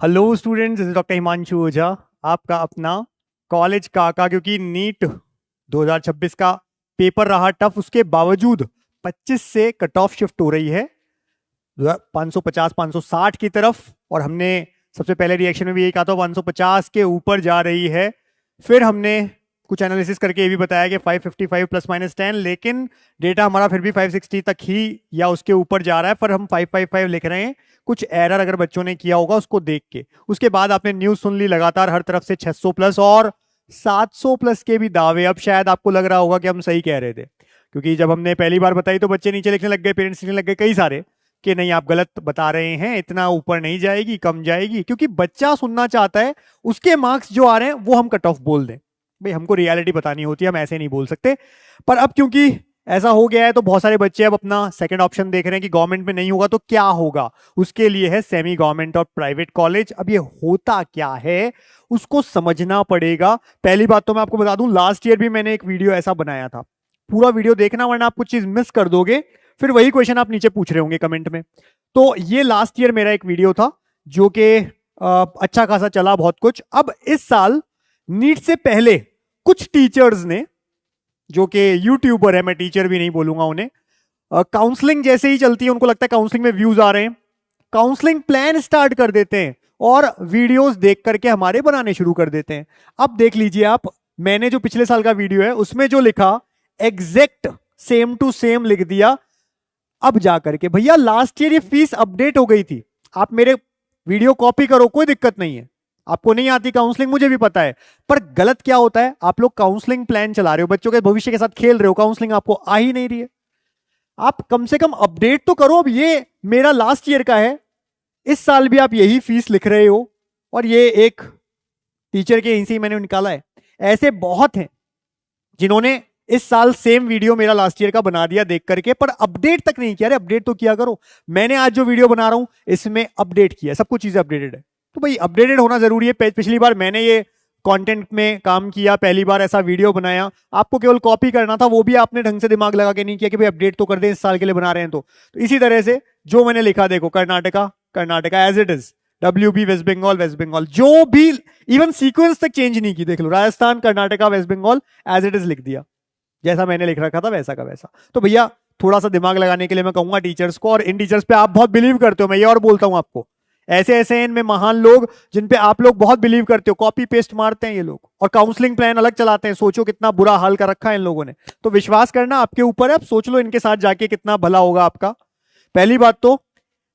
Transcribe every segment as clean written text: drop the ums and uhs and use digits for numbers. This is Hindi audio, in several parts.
Hello students, this is doctor Himanshu Ojha, आपका अपना कॉलेज काका। क्योंकि नीट 2026 का पेपर रहा टफ, उसके बावजूद 25 से कट ऑफ शिफ्ट हो रही है 550 560 की तरफ। और हमने सबसे पहले रिएक्शन में भी यही कहा था 550 के ऊपर जा रही है। फिर हमने कुछ एनालिसिस करके ये भी बताया कि 555 प्लस माइनस 10, लेकिन डेटा हमारा फिर भी 560 तक ही या उसके ऊपर जा रहा है। पर हम 555 लिख रहे हैं, कुछ एरर अगर बच्चों ने किया होगा उसको देख के। उसके बाद आपने न्यूज सुन ली लगातार हर तरफ से 600 प्लस और 700 प्लस के भी दावे। अब शायद आपको लग रहा होगा कि हम सही कह रहे थे, क्योंकि जब हमने पहली बार बताई तो बच्चे नीचे लिखने लग गए, पेरेंट्स लिखने लग गए कई सारे कि नहीं आप गलत बता रहे हैं, इतना ऊपर नहीं जाएगी, कम जाएगी। क्योंकि बच्चा सुनना चाहता है उसके मार्क्स जो आ रहे हैं वो हम कट ऑफ बोल दें। भाई हमको रियलिटी बतानी होती है, हम ऐसे नहीं बोल सकते। पर अब क्योंकि ऐसा हो गया है तो बहुत सारे बच्चे अब अपना सेकंड ऑप्शन देख रहे हैं कि गवर्नमेंट में नहीं होगा तो क्या होगा। उसके लिए है सेमी गवर्नमेंट और प्राइवेट कॉलेज। अब ये होता क्या है उसको समझना पड़ेगा। पहली बात तो मैं आपको बता दूं, लास्ट ईयर भी मैंने एक वीडियो ऐसा बनाया था। पूरा वीडियो देखना वरना आप कुछ चीज मिस कर दोगे, फिर वही क्वेश्चन आप नीचे पूछ रहे होंगे कमेंट में। तो ये लास्ट ईयर मेरा एक वीडियो था जो कि अच्छा खासा चला बहुत कुछ। अब इस साल नीट से पहले कुछ टीचर्स ने, जो कि यूट्यूबर है, मैं टीचर भी नहीं बोलूंगा उन्हें, काउंसलिंग जैसे ही चलती है उनको लगता है काउंसलिंग में व्यूज आ रहे हैं, काउंसलिंग प्लान स्टार्ट कर देते हैं और वीडियोस देख करके हमारे बनाने शुरू कर देते हैं। अब देख लीजिए आप, मैंने जो पिछले साल का वीडियो है उसमें जो लिखा एग्जैक्ट सेम टू सेम लिख दिया। अब जाकर के भैया लास्ट ईयर ये फीस अपडेट हो गई थी, आप मेरे वीडियो कॉपी करो, कोई दिक्कत नहीं है। आपको नहीं आती काउंसलिंग मुझे भी पता है, पर गलत क्या होता है, आप लोग काउंसलिंग प्लान चला रहे हो, बच्चों के भविष्य के साथ खेल रहे हो, काउंसलिंग आपको आ ही नहीं रही है। आप कम से कम अपडेट तो करो। अब ये मेरा लास्ट ईयर का है, इस साल भी आप यही फीस लिख रहे हो और ये एक टीचर के यहीं से मैंने निकाला है। ऐसे बहुत हैं जिन्होंने इस साल सेम वीडियो मेरा लास्ट ईयर का बना दिया देख करके, पर अपडेट तक नहीं किया। अरे अपडेट तो किया करो। मैंने आज जो वीडियो बना रहा हूं इसमें अपडेट किया, सब कुछ चीजें अपडेटेड है। तो भाई अपडेटेड होना जरूरी है। पिछली बार मैंने ये कंटेंट में काम किया, पहली बार ऐसा वीडियो बनाया, आपको केवल कॉपी करना था, वो भी आपने ढंग से दिमाग लगा के नहीं किया कि भाई अपडेट तो कर दे, इस साल के लिए बना रहे हैं तो इसी तरह से जो मैंने लिखा, देखो Karnataka Karnataka as it is, WB West Bengal West Bengal, जो भी इवन सीक्वेंस तक चेंज नहीं की, देख लो Rajasthan Karnataka West Bengal as it is लिख दिया, जैसा मैंने लिख रखा था वैसा का वैसा। तो भैया थोड़ा सा दिमाग लगाने के लिए मैं कहूंगा टीचर्स को, और इन टीचर्स पे आप बहुत बिलीव करते हो, मैं ये और बोलता हूं आपको, ऐसे ऐसे हैं इनमें महान लोग जिन पे आप लोग बहुत बिलीव करते हो, कॉपी पेस्ट मारते हैं ये लोग और काउंसलिंग प्लान अलग चलाते हैं। सोचो कितना बुरा हाल कर रखा है इन लोगों ने। तो विश्वास करना आपके ऊपर है, आप सोच लो इनके साथ जाके कितना भला होगा आपका। पहली बात तो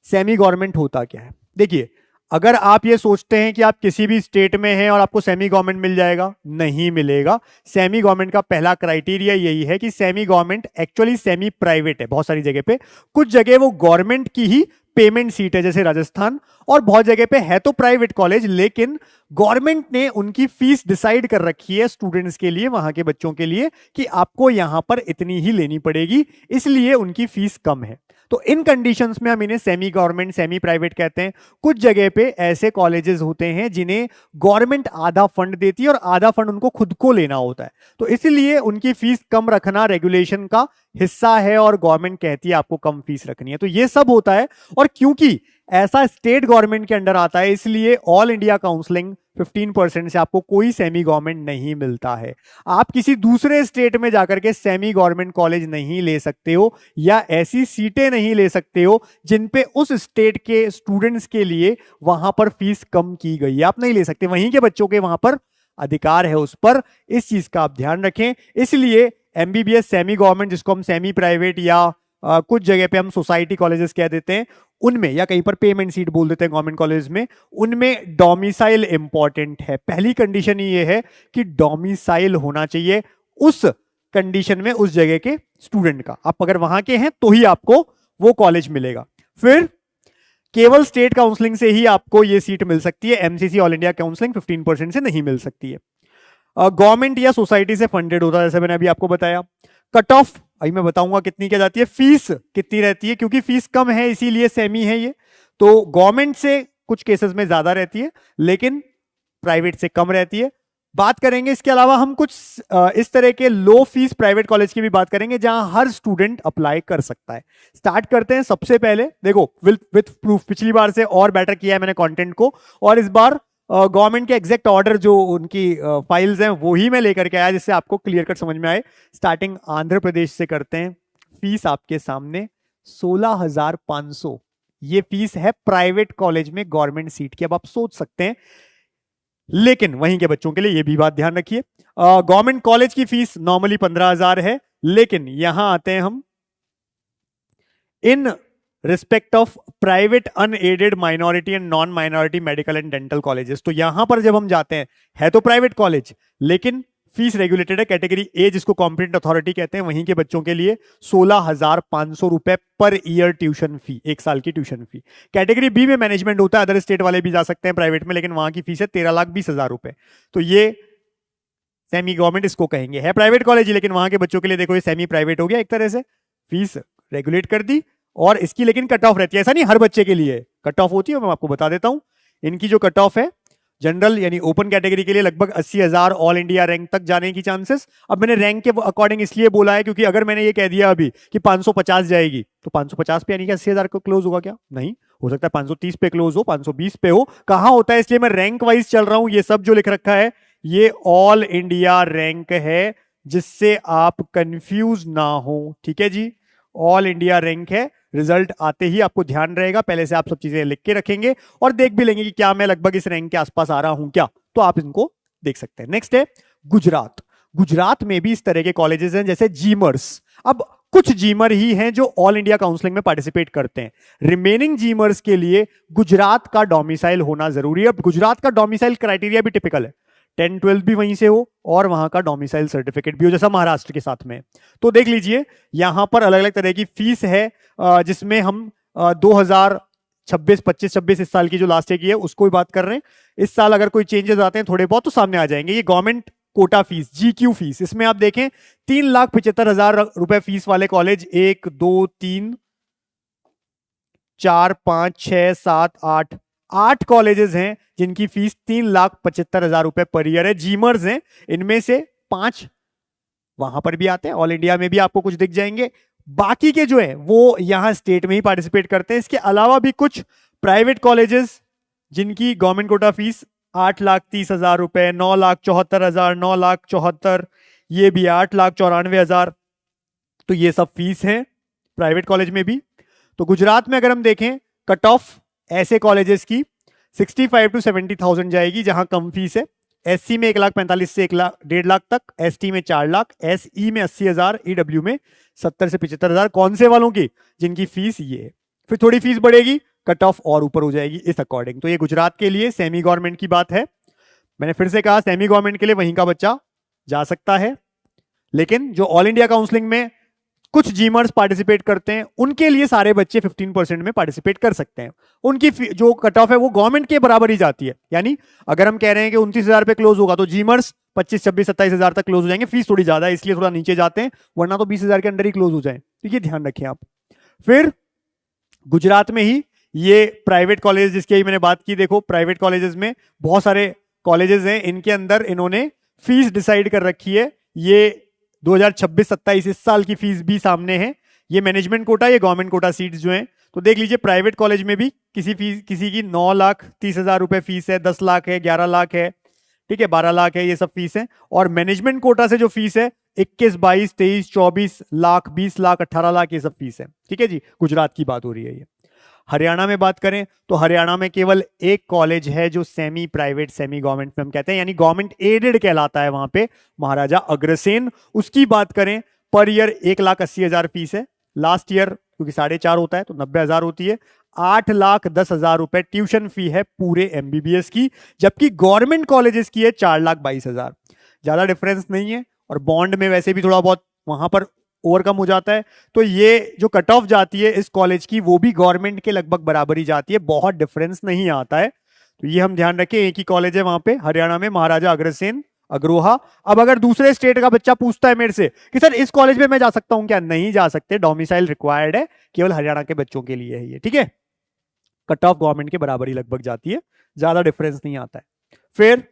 सेमी गवर्नमेंट होता क्या है। देखिए, अगर आप ये सोचते हैं कि आप किसी भी स्टेट में हैं और आपको सेमी गवर्नमेंट मिल जाएगा, नहीं मिलेगा। सेमी गवर्नमेंट का पहला क्राइटेरिया यही है कि semi government actually semi private है बहुत सारी जगह पे। कुछ जगह वो गवर्नमेंट की ही पेमेंट सीट है जैसे राजस्थान, और बहुत जगह पे है तो प्राइवेट कॉलेज, लेकिन गवर्नमेंट ने उनकी फीस डिसाइड कर रखी है स्टूडेंट्स के लिए, वहां के बच्चों के लिए, कि आपको यहां पर इतनी ही लेनी पड़ेगी, इसलिए उनकी फीस कम है। तो इन कंडीशंस में हम इन्हें सेमी गवर्नमेंट सेमी प्राइवेट कहते हैं। कुछ जगह पे ऐसे कॉलेजेस होते हैं जिन्हें गवर्नमेंट आधा फंड देती है और आधा फंड उनको खुद को लेना होता है, तो इसलिए उनकी फीस कम रखना रेगुलेशन का हिस्सा है और गवर्नमेंट कहती है आपको कम फीस रखनी है। तो ये सब होता है, और क्योंकि ऐसा स्टेट गवर्नमेंट के अंडर आता है इसलिए ऑल इंडिया काउंसलिंग 15% से आपको कोई सेमी गवर्नमेंट नहीं मिलता है। आप किसी दूसरे स्टेट में जाकर के सेमी गवर्नमेंट कॉलेज नहीं ले सकते हो, या ऐसी सीटें नहीं ले सकते हो जिन पे उस स्टेट के स्टूडेंट्स के लिए वहां पर फीस कम की गई है, आप नहीं ले सकते। वहीं के बच्चों के वहां पर अधिकार है उस पर, इस चीज का आप ध्यान रखें। इसलिए MBBS सेमी गवर्नमेंट, जिसको हम सेमी प्राइवेट या कुछ जगह पे हम सोसाइटी कॉलेजेस कह देते हैं, उनमें या कहीं पर पेमेंट सीट बोल देते हैं गवर्नमेंट कॉलेज में, उनमें डोमिसाइल इंपॉर्टेंट है। पहली कंडीशन ये है कि डोमिसाइल होना चाहिए उस कंडीशन में उस जगह के स्टूडेंट का। आप अगर वहां के हैं तो ही आपको वो कॉलेज मिलेगा। फिर केवल स्टेट काउंसलिंग से ही आपको ये सीट मिल सकती है, MCC ऑल इंडिया काउंसलिंग 15% से नहीं मिल सकती है। गवर्नमेंट या सोसाइटी से फंडेड होता है, जैसे मैंने अभी आपको बताया। कट ऑफ अभी मैं बताऊंगा कितनी क्या जाती है, फीस कितनी रहती है, क्योंकि फीस कम है इसीलिए सेमी है ये। तो गवर्नमेंट से कुछ केसेस में ज्यादा रहती है लेकिन प्राइवेट से कम रहती है। बात करेंगे इसके अलावा हम कुछ इस तरह के लो फीस प्राइवेट कॉलेज की भी बात करेंगे जहां हर स्टूडेंट अप्लाई कर सकता है। स्टार्ट करते हैं सबसे पहले, देखो विथ प्रूफ, पिछली बार से और बेटर किया है मैंने कंटेंट को, और इस बार गवर्नमेंट के एग्जैक्ट ऑर्डर जो उनकी फाइल्स हैं वो ही मैं लेकर के आया जिससे आपको क्लियर कट समझ में आए। स्टार्टिंग आंध्र प्रदेश से करते हैं। फीस आपके सामने 16,500 ये फीस है प्राइवेट कॉलेज में गवर्नमेंट सीट की। अब आप सोच सकते हैं, लेकिन वहीं के बच्चों के लिए ये भी बात ध्यान रखिए, गवर्नमेंट कॉलेज की फीस नॉर्मली 15,000 है, लेकिन यहां आते हैं हम in respect of private unaided minority and non minority medical and dental colleges. तो यहां पर जब हम जाते हैं, है तो प्राइवेट कॉलेज लेकिन फीस रेगुलेटेड है, कैटेगरी ए जिसको कॉम्पिटेंट अथॉरिटी कहते हैं, वहीं के बच्चों के लिए 16,500 रुपए पर ईयर ट्यूशन फी, एक साल की ट्यूशन फी। कैटेगरी बी में मैनेजमेंट होता है, अदर स्टेट वाले भी जा सकते हैं प्राइवेट में, लेकिन वहां की फीस है 13,20,000 रुपए। तो ये सेमी गवर्नमेंट इसको कहेंगे, है प्राइवेट कॉलेज लेकिन वहां के बच्चों के लिए देखो ये सेमी प्राइवेट हो गया एक तरह से, फीस रेगुलेट कर दी। और इसकी लेकिन कट ऑफ रहती है, ऐसा नहीं हर बच्चे के लिए कट ऑफ होती है, मैं आपको बता देता हूं। इनकी जो कट ऑफ है जनरल यानी ओपन कैटेगरी के लिए लगभग 80,000 ऑल इंडिया रैंक तक जाने की चांसेस। अब मैंने रैंक के अकॉर्डिंग इसलिए बोला है क्योंकि अगर मैंने ये कह दिया अभी कि 550 जाएगी तो 550 पे यानी कि 80,000 को क्लोज होगा क्या? नहीं हो सकता है 530 पे क्लोज हो, 520 पे हो, कहां होता है, इसलिए मैं रैंक वाइज चल रहा हूं। ये सब जो लिख रखा है ये ऑल इंडिया रैंक है, जिससे आप कंफ्यूज ना हो, ठीक है जी। ऑल इंडिया रैंक है, रिजल्ट आते ही आपको ध्यान रहेगा, पहले से आप सब चीजें लिख के रखेंगे और देख भी लेंगे कि क्या मैं लगभग इस रैंक के आसपास आ रहा हूं क्या, तो आप इनको देख सकते हैं। नेक्स्ट है गुजरात। गुजरात में भी इस तरह के कॉलेजेस हैं जैसे जीमर्स। अब कुछ जीमर ही हैं जो ऑल इंडिया काउंसलिंग में पार्टिसिपेट करते हैं, रिमेनिंग जीमर्स के लिए गुजरात का डोमिसाइल होना जरूरी है। गुजरात का डोमिसाइल क्राइटेरिया भी टिपिकल है, 10-12 भी वहीं से हो और वहां का डोमिसाइल सर्टिफिकेट भी हो, जैसा महाराष्ट्र के साथ में। तो देख लीजिए यहां पर अलग अलग तरह की फीस है, जिसमें हम 2026, 25, 26 इस साल की जो लास्ट ईयर की है उसको भी बात कर रहे हैं। इस साल अगर कोई चेंजेस आते हैं थोड़े बहुत तो सामने आ जाएंगे। ये government quota fees, GQ fees, इसमें आप देखें 3,75,000 रुपए फीस वाले कॉलेज 1, 2, 3, 4, 5, 6, 7, 8 कॉलेजेस हैं जिनकी फीस 3,75,000 रुपए पर ईयर है। जीमर्स हैं, इनमें से 5 वहां पर भी आते हैं, ऑल इंडिया में भी आपको कुछ दिख जाएंगे। बाकी के जो है वो यहां स्टेट में ही पार्टिसिपेट करते हैं। इसके अलावा भी कुछ प्राइवेट कॉलेजेस जिनकी गवर्नमेंट कोटा फीस 8,30,000 रुपए, 9,74,000, 9,74,000, ये भी 8,94,000। तो ये सब फीस है प्राइवेट कॉलेज में भी। तो गुजरात में अगर हम देखें कट ऑफ ऐसे कॉलेजेस की 65 to 70,000 जाएगी जहां कम फीस है। SC में 1,45,000 से 1,50,000 तक, ST में 4,00,000, SE में 80,000, EW में 70 से 75,000। कौन से वालों की? जिनकी फीस ये है। फिर थोड़ी फीस बढ़ेगी, कट ऑफ और ऊपर हो जाएगी इस अकॉर्डिंग। तो ये गुजरात के लिए सेमी गवर्नमेंट की बात है। मैंने फिर से कहा सेमी गवर्नमेंट के लिए वहीं का बच्चा जा सकता है, लेकिन जो ऑल इंडिया काउंसलिंग में कुछ जीमर्स पार्टिसिपेट करते हैं उनके लिए सारे बच्चे 15% में पार्टिसिपेट कर सकते हैं। उनकी जो कट ऑफ है वो गवर्नमेंट के बराबर ही जाती है। यानी अगर हम कह रहे हैं कि 29,000 पे क्लोज होगा तो जीमर्स 25, 26, 27,000 तक क्लोज हो जाएंगे। फीस थोड़ी ज्यादा है इसलिए थोड़ा नीचे जाते हैं, वरना तो 20,000 के अंदर ही क्लोज हो जाए। तो ये ध्यान रखें आप। फिर गुजरात में ही ये प्राइवेट कॉलेज जिसकी मैंने बात की, देखो प्राइवेट कॉलेजेस में बहुत सारे कॉलेजेस हैं, इनके अंदर इन्होंने फीस डिसाइड कर रखी है। ये 2026-27 इस साल की फीस भी सामने है। ये मैनेजमेंट कोटा, ये गवर्नमेंट कोटा सीट्स जो हैं, तो देख लीजिए प्राइवेट कॉलेज में भी किसी की 9,30,000 रुपए फीस है, 10 लाख है, 11 लाख है, ठीक है, 12 लाख है, ये सब फीस है। और मैनेजमेंट कोटा से जो फीस है 21, 22, 23, 24 लाख, 20 लाख, 18 लाख, ये सब फीस है, ठीक है जी। गुजरात की बात हो रही है ये। हरियाणा में बात करें तो हरियाणा में केवल एक कॉलेज है जो सेमी प्राइवेट सेमी गवर्नमेंट में हम कहते हैं, यानी गवर्नमेंट एडेड कहलाता है वहां पे, महाराजा अग्रसेन। उसकी बात करें पर ईयर 1,80,000 फीस है। लास्ट ईयर क्योंकि 4.5 होता है तो 90,000 होती है। 8,10,000 रुपए ट्यूशन फी है पूरे MBBS की, जबकि गवर्नमेंट कॉलेजेस की है 4,22,000। ज्यादा डिफरेंस नहीं है, और बॉन्ड में वैसे भी थोड़ा बहुत वहां पर ओवरकम हो जाता है। तो ये जो कट ऑफ जाती है इस कॉलेज की वो भी गवर्नमेंट के लगभग बराबर ही जाती है, बहुत डिफरेंस नहीं आता है। तो ये हम ध्यान रखें, एक ही कॉलेज है वहां पे हरियाणा में, महाराजा अग्रसेन अग्रोहा। अब अगर दूसरे स्टेट का बच्चा पूछता है मेरे से कि सर इस कॉलेज में मैं जा सकता हूं क्या? नहीं जा सकते, डोमिसाइल रिक्वायर्ड है, केवल हरियाणा के बच्चों के लिए है ये, ठीक है। कट ऑफ गवर्नमेंट के बराबर ही लगभग जाती है, ज्यादा डिफरेंस नहीं आता है। फिर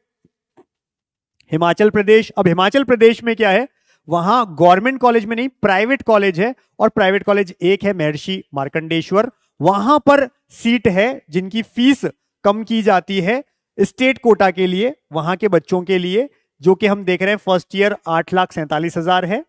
हिमाचल प्रदेश, अब हिमाचल प्रदेश में क्या है, वहां गवर्नमेंट कॉलेज में नहीं प्राइवेट कॉलेज है, और प्राइवेट कॉलेज एक है महर्षि मार्कंडेश्वर, वहां पर सीट है जिनकी फीस कम की जाती है स्टेट कोटा के लिए, वहां के बच्चों के लिए, जो कि हम देख रहे हैं फर्स्ट ईयर 8,47,000 है,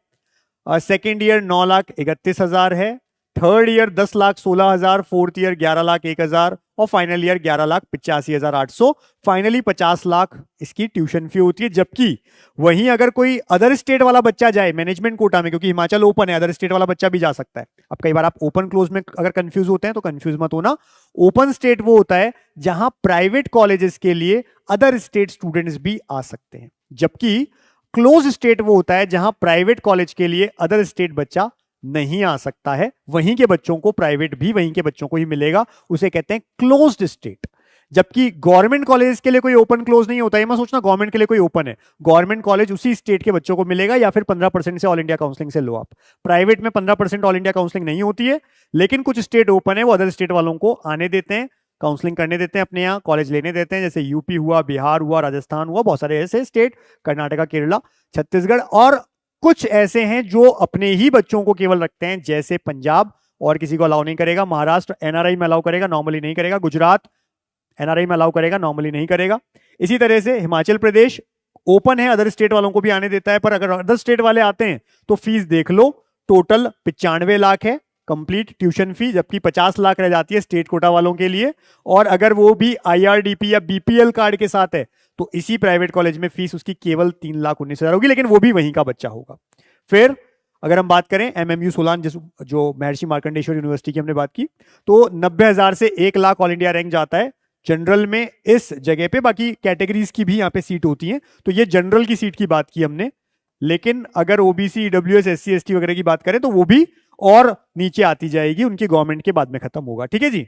सेकेंड ईयर 9,31,000 है, थर्ड ईयर 10,16,000, फोर्थ ईयर 11,01,000 और फाइनल ईयर 11,85,800, फाइनली 50 लाख इसकी ट्यूशन फी होती है। जबकि वहीं अगर कोई अदर स्टेट वाला बच्चा जाए मैनेजमेंट कोटा में, क्योंकि हिमाचल ओपन है, अदर स्टेट वाला बच्चा भी जा सकता है। अब कई बार आप ओपन क्लोज में अगर कंफ्यूज होते हैं तो कंफ्यूज मत होना, ओपन स्टेट वो होता है जहां प्राइवेट कॉलेजेस के लिए अदर स्टेट स्टूडेंट्स भी आ सकते हैं, जबकि क्लोज स्टेट वो होता है जहां प्राइवेट कॉलेज के लिए अदर स्टेट बच्चा नहीं आ सकता है, वहीं के बच्चों को प्राइवेट भी वहीं के बच्चों को ही मिलेगा, उसे कहते हैं क्लोज्ड स्टेट। जबकि गवर्नमेंट कॉलेज के लिए कोई ओपन क्लोज नहीं होता है, मैं सोचना गवर्नमेंट के लिए कोई ओपन है, गवर्नमेंट कॉलेज उसी स्टेट के बच्चों को मिलेगा, या फिर 15% से ऑल इंडिया काउंसलिंग से लो आप। प्राइवेट में 15% ऑल इंडिया काउंसलिंग नहीं होती है, लेकिन कुछ स्टेट ओपन है, वो अदर स्टेट वालों को आने देते हैं, काउंसलिंग करने देते हैं, अपने यहाँ कॉलेज लेने देते हैं, जैसे यूपी हुआ, बिहार हुआ, राजस्थान हुआ, बहुत सारे ऐसे स्टेट, कर्नाटका, केरला, छत्तीसगढ़, और कुछ ऐसे हैं जो अपने ही बच्चों को केवल रखते हैं, जैसे पंजाब और किसी को अलाउ नहीं करेगा, महाराष्ट्र एनआरआई में अलाउ करेगा, नॉर्मली नहीं करेगा, गुजरात एनआरआई में अलाउ करेगा, नॉर्मली नहीं करेगा। इसी तरह से हिमाचल प्रदेश ओपन है, अदर स्टेट वालों को भी आने देता है, पर अगर अदर स्टेट वाले आते हैं तो फीस देख लो, टोटल 95 लाख है कंप्लीट ट्यूशन फी, जबकि 50 लाख रह जाती है स्टेट कोटा वालों के लिए, और अगर वो भी आईआरडीपी या बीपीएल कार्ड के साथ है तो इसी प्राइवेट कॉलेज में फीस उसकी केवल 3,19,000 होगी, लेकिन वो भी वहीं का बच्चा होगा। फिर अगर हम बात करें एमएमयू सोलान, जो महर्षि मार्कंडेश्वर यूनिवर्सिटी की हमने बात की, तो 90,000 से 1 लाख ऑल इंडिया रैंक जाता है जनरल में इस जगह पे, बाकी कैटेगरीज की भी यहाँ पे सीट होती है, तो ये जनरल की सीट की बात की हमने। लेकिन अगर ओबीसी, ईडब्ल्यूएस, एससी, एसटी वगैरह की बात करें तो वो भी और नीचे आती जाएगी, उनकी गवर्नमेंट के बाद में खत्म होगा। ठीक है जी।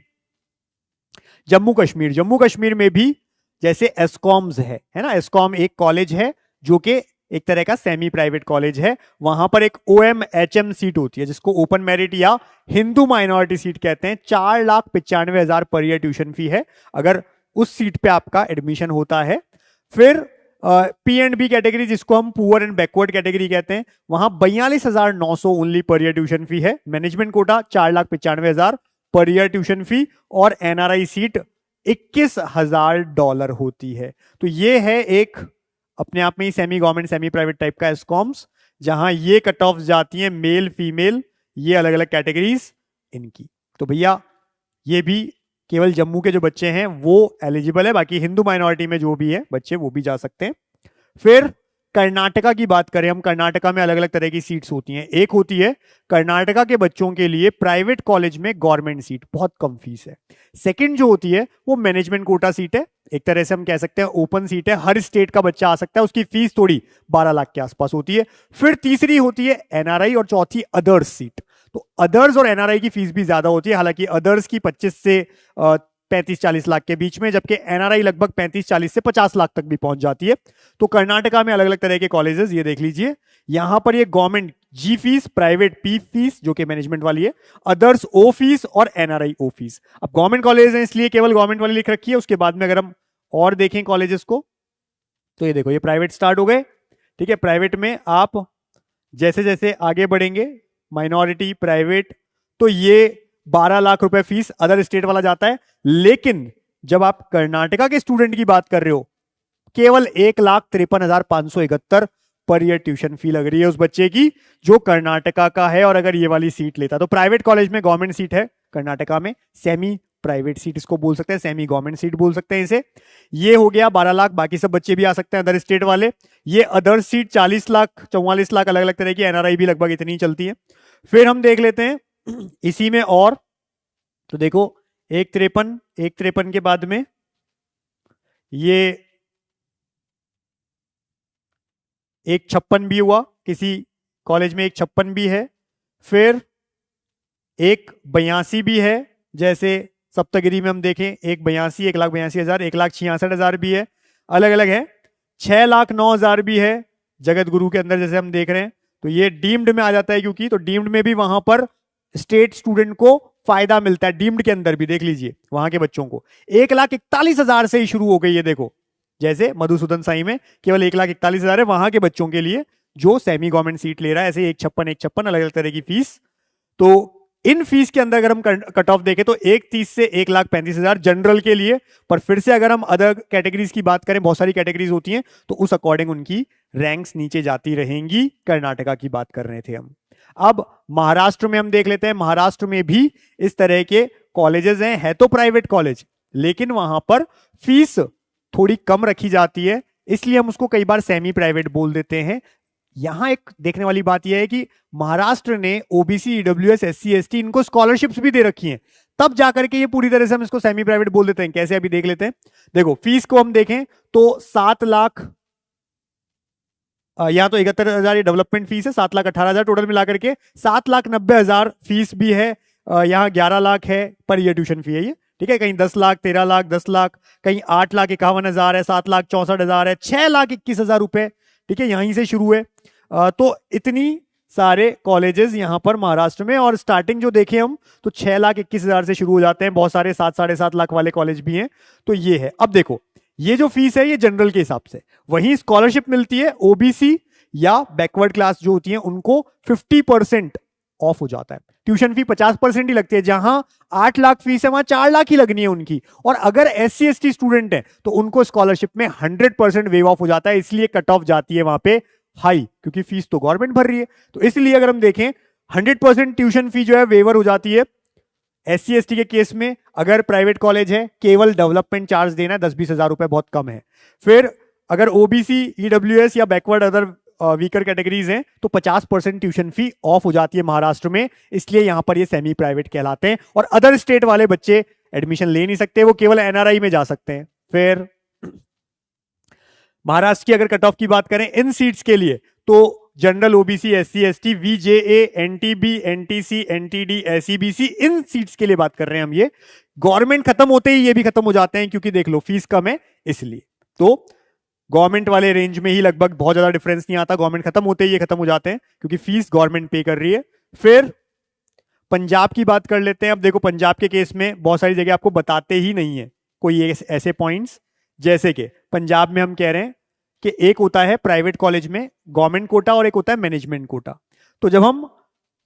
जम्मू कश्मीर, जम्मू कश्मीर में भी जैसे एस्कॉम्स है ना, एस्कॉम एक कॉलेज है जो कि एक तरह का सेमी प्राइवेट कॉलेज है, वहां पर एक OMHM सीट होती है जिसको ओपन मेरिट या हिंदू माइनॉरिटी सीट कहते हैं, 4,95,000 पर ईयर ट्यूशन फी है अगर उस सीट पे आपका एडमिशन होता है। फिर P&B कैटेगरी, जिसको हम पुअर एंड बैकवर्ड कैटेगरी कहते हैं, वहां 42,900 only per year tuition fee है। Management quota 4,95,000 per year tuition fee, और एनआरआई सीट $21,000 होती है। तो ये है एक अपने आप में ही semi government semi private type का एस्कॉम्स, जहां ये कट ऑफ जाती हैं मेल फीमेल, ये अलग अलग कैटेगरीज इनकी। तो भैया ये भी केवल जम्मू के जो बच्चे हैं वो एलिजिबल है, बाकी हिंदू माइनॉरिटी में जो भी है बच्चे वो भी जा सकते हैं। फिर कर्नाटका की बात करें हम, कर्नाटका में अलग अलग तरह की सीट्स होती हैं। एक होती है कर्नाटका के बच्चों के लिए प्राइवेट कॉलेज में गवर्नमेंट सीट, बहुत कम फीस है। सेकंड जो होती है वो मैनेजमेंट कोटा सीट है, एक तरह से हम कह सकते हैं ओपन सीट है, हर स्टेट का बच्चा आ सकता है, उसकी फीस थोड़ी 12 लाख के आसपास होती है। फिर तीसरी होती है एनआरआई, और चौथी अदर्स सीट। तो अदर्स और एनआरआई की फीस भी ज्यादा होती है, हालांकि अदर्स की 25 से 35-40 लाख के बीच में, जबकि एनआरआई लगभग 35-40 से 50 लाख तक भी पहुंच जाती है। तो कर्नाटका में अलग अलग तरह के कॉलेजेस, ये देख लीजिए, यहां पर ये गवर्नमेंट जी फीस, प्राइवेट पी फीस जो कि मैनेजमेंट वाली है, अदर्स ओ फीस और एनआरआई ओ फीस। अब गवर्नमेंट कॉलेज है इसलिए केवल गवर्नमेंट वाली लिख रखी है, उसके बाद में अगर हम और देखें कॉलेजेस को तो ये देखो, ये प्राइवेट स्टार्ट हो गए। ठीक है, प्राइवेट में आप जैसे जैसे आगे बढ़ेंगे, माइनॉरिटी, प्राइवेट, तो ये 12 लाख रुपए फीस अदर स्टेट वाला जाता है। लेकिन जब आप कर्नाटका के स्टूडेंट की बात कर रहे हो, केवल 1,53,571 पर ईयर ट्यूशन फी लग रही है उस बच्चे की जो कर्नाटका का है, और अगर ये वाली सीट लेता तो प्राइवेट कॉलेज में गवर्नमेंट सीट है कर्नाटका में, सेमी प्राइवेट सीट इसको बोल सकते हैं, सेमी गवर्नमेंट सीट बोल सकते हैं इसे। ये हो गया 12 लाख, बाकी सब बच्चे भी आ सकते हैं अदर स्टेट वाले। ये अदर सीट 40 लाख, 44 लाख, अलग अलग तरह की, एनआरआई भी लगभग इतनी चलती है। फिर हम देख लेते हैं इसी में और, तो देखो 1,53 के बाद में ये 1,56 भी हुआ, किसी कॉलेज में 1,56 भी है। फिर 1,82 भी है, जैसे सप्तगिरी में हम देखें 1,82, 1,82,000, 1,66,000 भी है, अलग अलग है। 6,09,000 भी है जगत गुरु के अंदर, जैसे हम देख रहे हैं, तो ये डीम्ड में आ जाता है, क्योंकि तो डीम्ड में भी वहां पर स्टेट स्टूडेंट को फायदा मिलता है। डीम्ड के अंदर भी देख लीजिए वहां के बच्चों को 1,41,000 से ही शुरू हो गई है, देखो जैसे मधुसूदन साई में केवल 1,41,000 है वहां के बच्चों के लिए जो सेमी गवर्नमेंट सीट ले रहा है, ऐसे 1,56 अलग अलग तरह की फीस। तो इन फीस के अंदर अगर हम कट ऑफ देखें तो 1,30 से 1,35,000 जनरल के लिए। पर फिर से अगर हम अदर कैटेगरीज की बात करें, बहुत सारी कैटेगरीज होती हैं, तो उस अकॉर्डिंग उनकी रैंक्स नीचे जाती रहेंगी। कर्नाटका की बात कर रहे थे हम। अब महाराष्ट्र में हम देख लेते हैं। महाराष्ट्र में भी इस तरह के कॉलेजेस हैं, है तो प्राइवेट कॉलेज, लेकिन वहां पर फीस थोड़ी कम रखी जाती है, इसलिए हम उसको कई बार सेमी प्राइवेट बोल देते हैं। यहां एक देखने वाली बात यह है कि महाराष्ट्र ने ओबीसी, ईडब्ल्यूएस, एससी, एसटी इनको स्कॉलरशिप्स भी दे रखी हैं, तब जाकर के ये पूरी तरह से हम इसको सेमी प्राइवेट बोल देते हैं। कैसे, अभी देख लेते हैं। देखो फीस को हम देखें तो 7 लाख, यहां तो 71,000 ये डेवलपमेंट फीस है, 7,18,000 टोटल मिलाकर के, 7,90,000 फीस भी है, यहाँ 11 लाख है पर ये ट्यूशन फी है ये, ठीक है। कहीं 10 लाख, 13 लाख, 10 लाख, कहीं 8,51,000 है, 7,64,000 है, 6,21,000 रुपए, ठीक है, यहीं से शुरू है। तो इतनी सारे कॉलेजेस यहां पर महाराष्ट्र में, और स्टार्टिंग जो देखें हम तो 6,21,000 से शुरू हो जाते हैं, बहुत सारे 7, 7.5 लाख वाले कॉलेज भी हैं। तो ये है। अब देखो ये जो फीस है ये जनरल के हिसाब से, वहीं स्कॉलरशिप मिलती है ओबीसी या बैकवर्ड क्लास जो होती है उनको 50% ऑफ हो जाता है। ट्यूशन फी 50% ही लगती है, जहां 8 लाख फीस है वहां 4 लाख ही लगनी है उनकी। और अगर SC ST स्टूडेंट है तो उनको स्कॉलरशिप में 100% वेव ऑफ हो जाता है, इसलिए कट ऑफ जाती है वहां पे हाई, क्योंकि फीस तो गवर्नमेंट भर रही है। तो इसलिए अगर हम देखें 100% ट्यूशन फी जो है वेवर हो जाती है। SC ST के केस में अगर प्राइवेट कॉलेज है केवल डेवलपमेंट चार्ज देना है, 10-20 हजार रुपए बहुत कम है। फिर अगर ओबीसी, ईडब्ल्यूएस या बैकवर्ड अदर वीकर कैटेगरीज हैं तो 50% ट्यूशन फी ऑफ हो जाती है महाराष्ट्र में, इसलिए यहां पर ये सेमी प्राइवेट कहलाते हैं। और अदर स्टेट वाले बच्चे एडमिशन ले नहीं सकते, वो केवल NRI में जा सकते हैं। फिर महाराष्ट्र की अगर कट ऑफ की बात करें इन सीट्स के लिए तो general, OBC, SC ST, VJA, NTB, NTC, NTD, SEBC, इन सीट्स के लिए बात कर रहे हैं हम। ये गवर्नमेंट खत्म होते ही ये भी खत्म हो जाते हैं, क्योंकि देख लो फीस कम है इसलिए। तो गवर्नमेंट वाले रेंज में ही लगभग बहुत ज्यादा डिफरेंस नहीं आता, गवर्नमेंट खत्म होते ही ये खत्म हो जाते हैं क्योंकि फीस गवर्नमेंट पे कर रही है। फिर पंजाब की बात कर लेते हैं। अब देखो पंजाब के केस में बहुत सारी जगह आपको बताते ही नहीं है कोई ऐसे पॉइंट्स, जैसे कि पंजाब में हम कह रहे हैं कि एक होता है प्राइवेट कॉलेज में गवर्नमेंट कोटा और एक होता है मैनेजमेंट कोटा। तो जब हम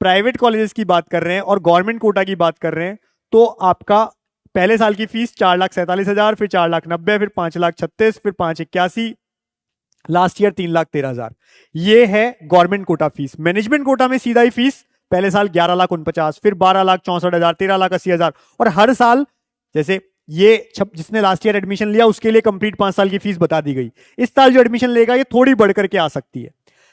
प्राइवेट कॉलेजेस की बात कर रहे हैं और गवर्नमेंट कोटा की बात कर रहे हैं तो आपका पहले साल की फीस 4,47,000, फिर 4,90,000, फिर 5,36,000, फिर 5,81,000, लास्ट ईयर 3,13,000। ये है government quota fees. Management quota में सीधा ही फीस पहले साल 11,49,000, फिर 12,64,000, 13,80,000, और हर साल जैसे ये जिसने लास्ट ईयर एडमिशन लिया उसके लिए कंप्लीट 5 साल की फीस बता दी गई। इस साल जो एडमिशन लेगा ये थोड़ी बढ़ करके आ सकती है।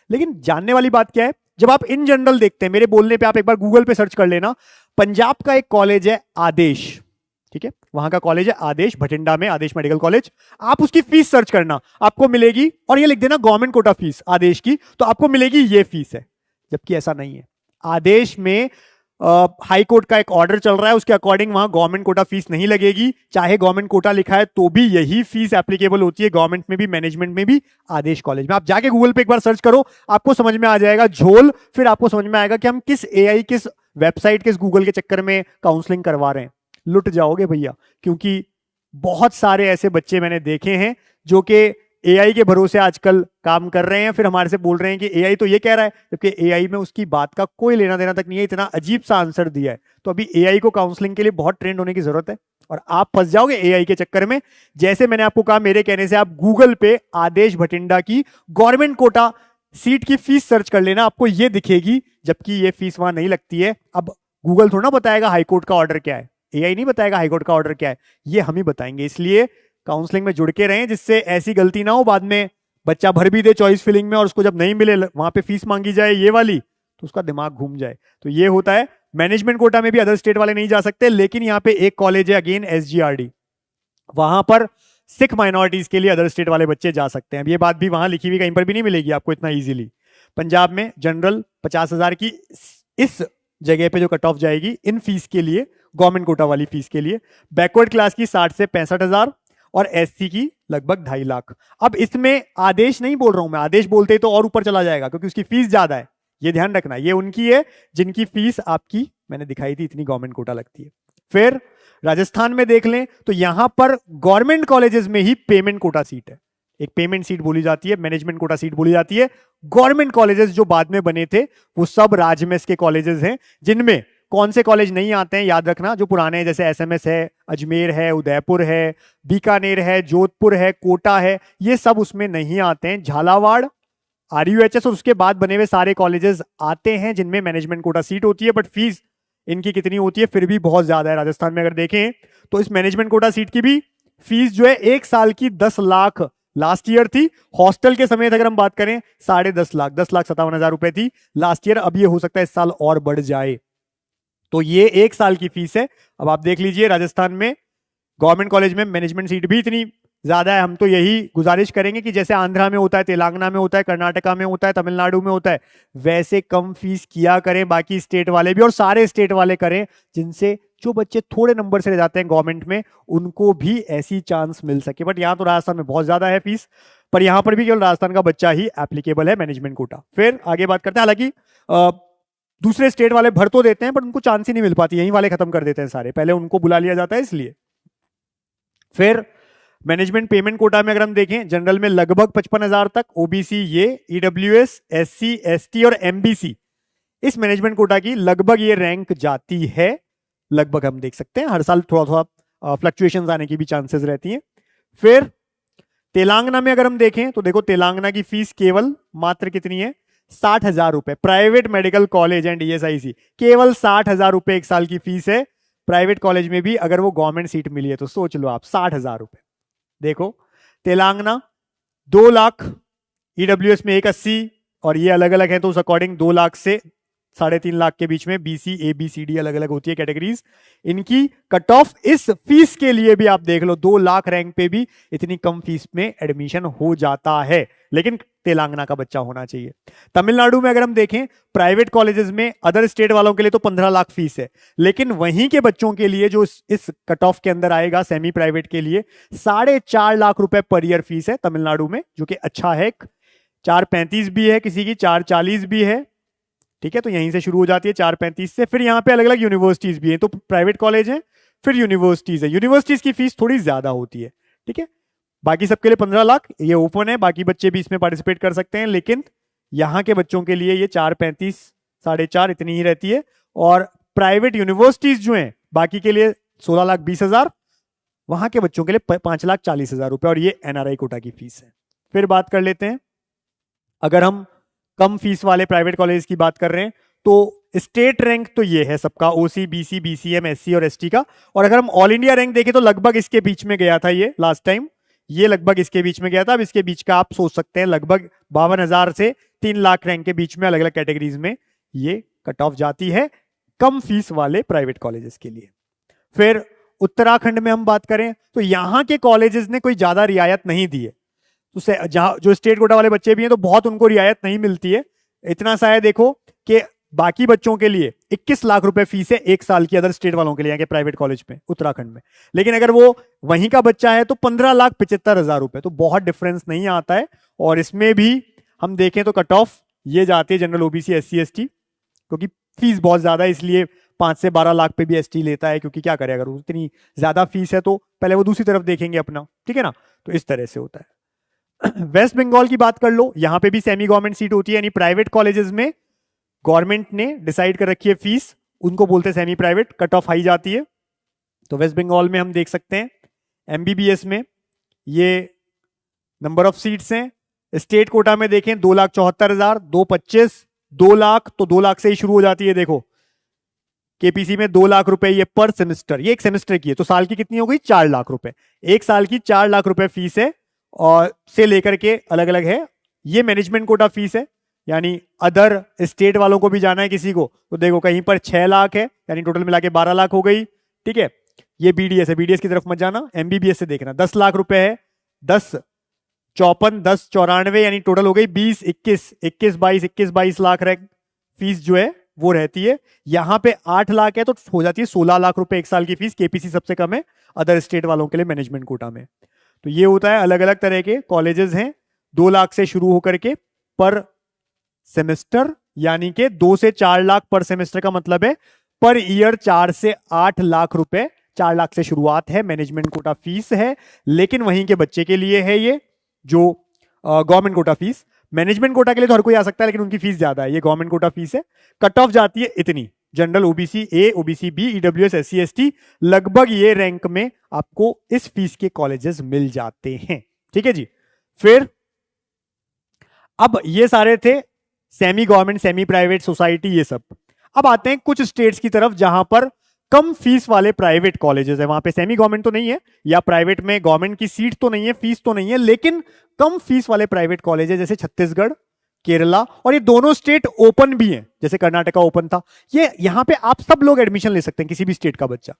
लेकिन जानने वाली बात क्या है, जब आप इन जनरल देखते हैं, मेरे बोलने पे आप एक बार गूगल पे सर्च कर लेना, पंजाब का एक कॉलेज है आदेश, ठीक है, वहां का कॉलेज है आदेश, भटिंडा में आदेश मेडिकल कॉलेज। आप उसकी फीस सर्च करना, आपको मिलेगी, और ये लिख देना गवर्नमेंट कोटा फीस आदेश की, तो आपको मिलेगी ये फीस है। जबकि ऐसा नहीं है। आदेश में हाई कोर्ट का एक ऑर्डर चल रहा है, उसके अकॉर्डिंग वहां गवर्नमेंट कोटा फीस नहीं लगेगी। चाहे गवर्नमेंट कोटा लिखा है तो भी यही फीस एप्लीकेबल होती है गवर्नमेंट में भी, मैनेजमेंट में भी, आदेश कॉलेज में। आप जाके गूगल पे एक बार सर्च करो, आपको समझ में आ जाएगा झोल। फिर आपको समझ में आएगा कि हम किस AI, किस वेबसाइट, किस गूगल के चक्कर में काउंसलिंग करवा रहे हैं। लुट जाओगे भैया, क्योंकि बहुत सारे ऐसे बच्चे मैंने देखे हैं जो कि AI के भरोसे आजकल काम कर रहे हैं, फिर हमारे से बोल रहे हैं कि AI तो ये कह रहा है, जबकि AI में उसकी बात का कोई लेना देना तक नहीं है, इतना अजीब सा आंसर दिया है। तो अभी AI को काउंसलिंग के लिए बहुत ट्रेंड होने की जरूरत है, और आप फंस जाओगे AI के चक्कर में। जैसे मैंने आपको कहा, मेरे कहने से आप गूगल पे आदेश भटिंडा की गवर्नमेंट कोटा सीट की फीस सर्च कर लेना, आपको ये दिखेगी, जबकि ये फीस वहां नहीं लगती है। अब गूगल थोड़ा बताएगा हाईकोर्ट का ऑर्डर क्या है, AI नहीं बताएगा हाईकोर्ट का ऑर्डर क्या है, ये हम ही बताएंगे। इसलिए काउंसलिंग में जुड़ के रहें, जिससे ऐसी गलती ना हो बाद में बच्चा भर भी दे चॉइस फिलिंग में और उसको जब नहीं मिले वहां पे फीस मांगी जाए ये वाली, तो उसका दिमाग घूम जाए। तो ये होता है। मैनेजमेंट कोटा में भी अदर स्टेट वाले नहीं जा सकते, लेकिन यहाँ पे एक कॉलेज है अगेन SGRD, वहां पर सिख माइनॉरिटीज के लिए अदर स्टेट वाले बच्चे जा सकते हैं। ये बात भी वहां लिखी हुई कहीं पर भी नहीं मिलेगी आपको इतना इजीली। पंजाब में जनरल 50,000 की इस जगह पे जो कट ऑफ जाएगी इन फीस के लिए, गवर्नमेंट कोटा वाली फीस के लिए। बैकवर्ड क्लास की 60 से 65,000 और SC की लगभग 2.5 लाख। अब इसमें आदेश नहीं बोल रहा हूं मैं, आदेश बोलते ही तो और ऊपर चला जाएगा क्योंकि उसकी फीस ज्यादा है, ये ध्यान रखना। ये उनकी है जिनकी फीस आपकी मैंने दिखाई थी इतनी गवर्नमेंट कोटा लगती है। फिर राजस्थान में देख लें तो यहां पर गवर्नमेंट कॉलेजेस में ही पेमेंट कोटा सीट है। एक पेमेंट सीट बोली जाती है, मैनेजमेंट कोटा सीट बोली जाती है। गवर्नमेंट कॉलेजेस जो बाद में बने थे वो सब राजमेस के कॉलेजेस हैं, जिनमें कौन से कॉलेज नहीं आते हैं याद रखना, जो पुराने हैं, जैसे एसएमएस है, अजमेर है, उदयपुर है, बीकानेर है, जोधपुर है, कोटा है, ये सब उसमें नहीं आते हैं। झालावाड़, आरयूएचएस और उसके बाद बने हुए सारे कॉलेजेस आते हैं जिनमें मैनेजमेंट कोटा सीट होती है। बट फीस इनकी कितनी होती है, फिर भी बहुत ज्यादा है। राजस्थान में अगर देखें तो इस मैनेजमेंट कोटा सीट की भी फीस जो है 1 साल की 10 लाख लास्ट ईयर थी। हॉस्टल के समेत अगर हम बात करें 10.5 लाख, 10,57,000 रुपए थी लास्ट ईयर। अब ये हो सकता है इस साल और बढ़ जाए। तो ये 1 साल की फीस है। अब आप देख लीजिए राजस्थान में गवर्नमेंट कॉलेज में मैनेजमेंट सीट भी इतनी ज्यादा है। हम तो यही गुजारिश करेंगे कि जैसे आंध्रा में होता है, तेलंगाना में होता है, कर्नाटका में होता है, तमिलनाडु में होता है, वैसे कम फीस किया करें बाकी स्टेट वाले भी, और सारे स्टेट वाले करें, जिनसे जो बच्चे थोड़े नंबर से रह जाते हैं गवर्नमेंट में उनको भी ऐसी चांस मिल सके। बट यहाँ तो राजस्थान में बहुत ज्यादा है फीस, पर यहाँ पर भी केवल राजस्थान का बच्चा ही एप्लीकेबल है मैनेजमेंट कोटा। फिर आगे बात करते हैं, हालांकि दूसरे स्टेट वाले भर तो देते हैं बट उनको चांस ही नहीं मिल पाती, यही वाले खत्म कर देते हैं सारे, पहले उनको बुला लिया जाता है इसलिए। फिर मैनेजमेंट पेमेंट कोटा में अगर हम देखें, जनरल में लगभग 55,000 तक, ओबीसी ये, ईडब्ल्यूएस, एससी, एसटी और एमबीसी, इस मैनेजमेंट कोटा की लगभग ये रैंक जाती है। लगभग हम देख सकते हैं हर साल थोड़ा थोड़ा फ्लक्चुएशंस आने की भी चांसेस रहती हैं। फिर तेलंगाना में अगर हम देखें तो देखो तेलंगाना की फीस केवल मात्र कितनी है, 60,000 रुपए। Private medical college and ESIC केवल 60,000 रुपए 1 साल की फीस है। प्राइवेट कॉलेज में भी अगर वो गवर्नमेंट सीट मिली है तो सोच लो आप, 60,000 रुपए। देखो तेलंगाना 2 लाख, ईडब्ल्यूएस में 180, और ये अलग अलग है तो उस अकॉर्डिंग 2 लाख से 3.5 लाख के बीच में बीसी एबीसीडी अलग अलग होती है कैटेगरीज। इनकी कट ऑफ इस फीस के लिए भी आप देख लो, 2 लाख रैंक पे भी इतनी कम फीस में एडमिशन हो जाता है, लेकिन तेलंगाना का बच्चा होना चाहिए। तमिलनाडु में अगर हम देखें प्राइवेट कॉलेजेस में अदर स्टेट वालों के लिए तो 15 लाख फीस है, लेकिन वहीं के बच्चों के लिए जो इस कट ऑफ के अंदर आएगा सेमी प्राइवेट के लिए 4.5 लाख रुपए पर ईयर फीस है तमिलनाडु में, जो कि अच्छा है। 4.35 भी है किसी की, 4.40 भी है, ठीक है। तो यहीं से शुरू हो जाती है 4.35 से। फिर यहाँ पे अलग अलग यूनिवर्सिटीज भी हैं, तो प्राइवेट कॉलेज है फिर यूनिवर्सिटीज है, यूनिवर्सिटीज की फीस थोड़ी ज्यादा होती है, ठीक है। बाकी सबके लिए 15 लाख ये ओपन है, बाकी बच्चे भी इसमें पार्टिसिपेट कर सकते हैं, लेकिन यहाँ के बच्चों के लिए ये 4.35 4.5 इतनी ही रहती है। और प्राइवेट यूनिवर्सिटीज जो हैं बाकी के लिए 16,20,000, वहां के बच्चों के लिए 5,40,000 रुपए, और ये एनआरआई कोटा की फीस है। फिर बात कर लेते हैं, अगर हम कम फीस वाले प्राइवेट कॉलेज की बात कर रहे हैं तो स्टेट रैंक तो ये है सबका, ओसी, बीसी, बीसीएम, एससी और एसटी का। और अगर हम ऑल इंडिया रैंक देखें तो लगभग इसके बीच में गया था ये लास्ट टाइम, ये लगभग इसके बीच में गया था। अब इसके बीच का आप सोच सकते हैं लगभग 52,000 से 3 लाख रैंक के बीच में अलग अलग कैटेगरीज में ये कट ऑफ जाती है कम फीस वाले प्राइवेट कॉलेजेस के लिए। फिर उत्तराखंड में हम बात करें तो यहां के कॉलेजेस ने कोई ज्यादा रियायत नहीं दी है, तो जहां जो स्टेट कोटा वाले बच्चे भी हैं तो बहुत उनको रियायत नहीं मिलती है। इतना सा है देखो कि बाकी बच्चों के लिए 21 लाख रुपए फीस है 1 साल की अदर स्टेट वालों के लिए प्राइवेट कॉलेज में उत्तराखंड में, लेकिन अगर वो वहीं का बच्चा है तो 15,75,000 रुपए, तो बहुत डिफरेंस नहीं आता है। और इसमें भी हम देखें तो कट ऑफ ये जाती है जनरल, ओबीसी, एससी, एसटी, क्योंकि फीस बहुत ज्यादा है इसलिए 5 से 12 लाख पे भी एसटी लेता है, क्योंकि क्या करे अगर इतनी ज्यादा फीस है तो पहले वो दूसरी तरफ देखेंगे अपना, ठीक है ना। तो इस तरह से होता है। वेस्ट बंगाल की बात कर लो, यहां पे भी सेमी गवर्नमेंट सीट होती है, यानी प्राइवेट कॉलेजेस में गवर्नमेंट ने डिसाइड कर रखी है फीस, उनको बोलते हैं semi private, cut off high जाती है। तो वेस्ट बंगाल में हम देख सकते हैं एमबीबीएस में ये नंबर ऑफ सीट्स हैं। स्टेट कोटा में देखें 2,74,000, 2,25, 2 लाख, तो 2 लाख से ही शुरू हो जाती है। देखो केपीसी में 2 लाख रुपए ये पर सेमेस्टर, ये एक सेमेस्टर की है, तो साल की कितनी हो गई, 4 लाख रुपए। 1 साल की 4 लाख रुपए फीस है, और से लेकर के अलग अलग है। ये मैनेजमेंट कोटा फीस है, यानी अदर स्टेट वालों को भी जाना है किसी को तो देखो कहीं पर 6 लाख है, यानी टोटल मिला के 12 लाख हो गई, ठीक है। ये बीडीएस है, बीडीएस की तरफ मत जाना, एमबीबीएस से देखना 10 लाख रुपए है, 10 54 10 94, यानी टोटल हो गई 20 21 21 22 21 22 लाख रैंक फीस जो है वो रहती है। यहां पे 8 लाख है तो हो जाती है 16 लाख रुपए 1 साल की फीस। केपीसी सबसे कम है अदर स्टेट वालों के लिए मैनेजमेंट कोटा में। तो ये होता है, अलग अलग तरह के कॉलेजेस हैं, 2 लाख से शुरू होकर के पर सेमेस्टर, यानी कि 2 से 4 लाख पर सेमेस्टर का मतलब है पर ईयर 4 से 8 लाख रुपए, 4 लाख से शुरुआत है, मैनेजमेंट कोटा फीस है। लेकिन वहीं के बच्चे के लिए है ये, जो government quota fees. Management quota के लिए तो हर कोई आ सकता है, लेकिन उनकी फीस ज्यादा है, ये गवर्नमेंट कोटा फीस है। कट ऑफ जाती है इतनी, general OBC A, OBC B, EWS, SC ST, लगभग ये रैंक में आपको इस फीस के कॉलेजेस मिल जाते हैं। ठीक है जी। फिर अब ये सारे थे semi government, semi private, society, ये सब। अब आते हैं कुछ स्टेट्स की तरफ जहां पर कम फीस वाले प्राइवेट कॉलेजेस है। वहां पे सेमी गवर्नमेंट तो नहीं है, या प्राइवेट में गवर्नमेंट की सीट तो नहीं है, फीस तो नहीं है, लेकिन कम फीस वाले प्राइवेट कॉलेज है, जैसे छत्तीसगढ़, केरला, और ये दोनों स्टेट ओपन भी हैं, जैसे कर्नाटका ओपन था। ये यहां पे आप सब लोग एडमिशन ले सकते हैं, किसी भी स्टेट का बच्चा।